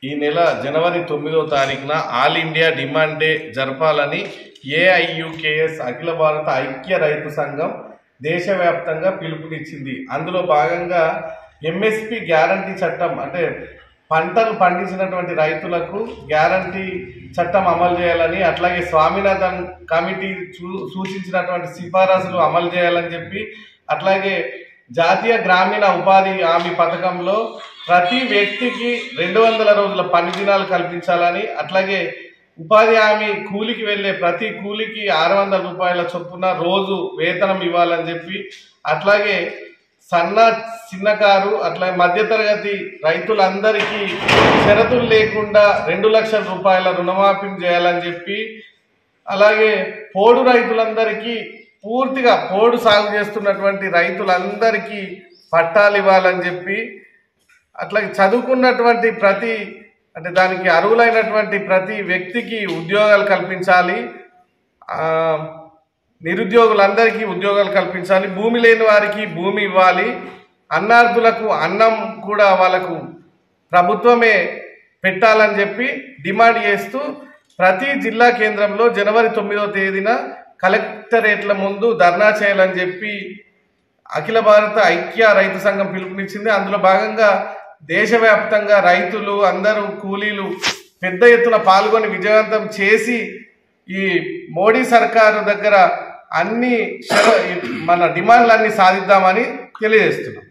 ఈ నెల జనవరి 9వ తారీఖున ఆల్ ఇండియా డిమాండ్ డే జరపాలని ఏఐయుకేఎస్ అఖిల భారత ఐక్య రైతు సంఘం దేశవ్యాప్తంగా పిలుపునిచ్చింది. అందులో భాగంగా ఎంఎస్పి గ్యారంటీ చట్టం అంటే పంటలు పండించినటువంటి రైతులకు గ్యారంటీ చట్టం అమలు చేయాలని, అట్లాగే స్వామినాథన్ కమిటీ సూచించినటువంటి సిఫారసులు అమలు చేయాలని చెప్పి, అట్లాగే జాతీయ గ్రామీణ ఉపాధి హామీ పథకంలో ప్రతి వ్యక్తికి 200 రోజుల పని దినాలు కల్పించాలని, అట్లాగే ఉపాధి హామీ కూలికి వెళ్ళే ప్రతి కూలికి 600 రూపాయల చొప్పున రోజు వేతనం ఇవ్వాలని చెప్పి, అట్లాగే చిన్నకారు అట్లాగే మధ్యతరగతి రైతులందరికీ షరతులు లేకుండా 2 లక్షల రూపాయల రుణమాఫీ చేయాలని చెప్పి, అలాగే పోడు రైతులందరికీ పూర్తిగా పోడు సాగు చేస్తున్నటువంటి రైతులందరికీ పట్టాలు ఇవ్వాలని చెప్పి, అట్లాగే చదువుకున్నటువంటి దానికి అర్హులైనటువంటి ప్రతి వ్యక్తికి ఉద్యోగాలు కల్పించాలి, నిరుద్యోగులందరికీ ఉద్యోగాలు కల్పించాలి, భూమి లేని వారికి భూమి ఇవ్వాలి, అన్నార్థులకు అన్నం కూడా వాళ్ళకు ప్రభుత్వమే పెట్టాలని చెప్పి డిమాండ్ చేస్తూ ప్రతి జిల్లా కేంద్రంలో జనవరి 9వ తేదీన కలెక్టరేట్ల ముందు ధర్నా చేయాలని చెప్పి అఖిల భారత ఐక్య రైతు సంఘం పిలుపునిచ్చింది. అందులో భాగంగా దేశవ్యాప్తంగా రైతులు అందరూ కూలీలు పెద్ద ఎత్తున పాల్గొని విజయవంతం చేసి ఈ మోడీ సర్కారు దగ్గర మన డిమాండ్లన్నీ సాధిద్దామని తెలియజేస్తున్నాం.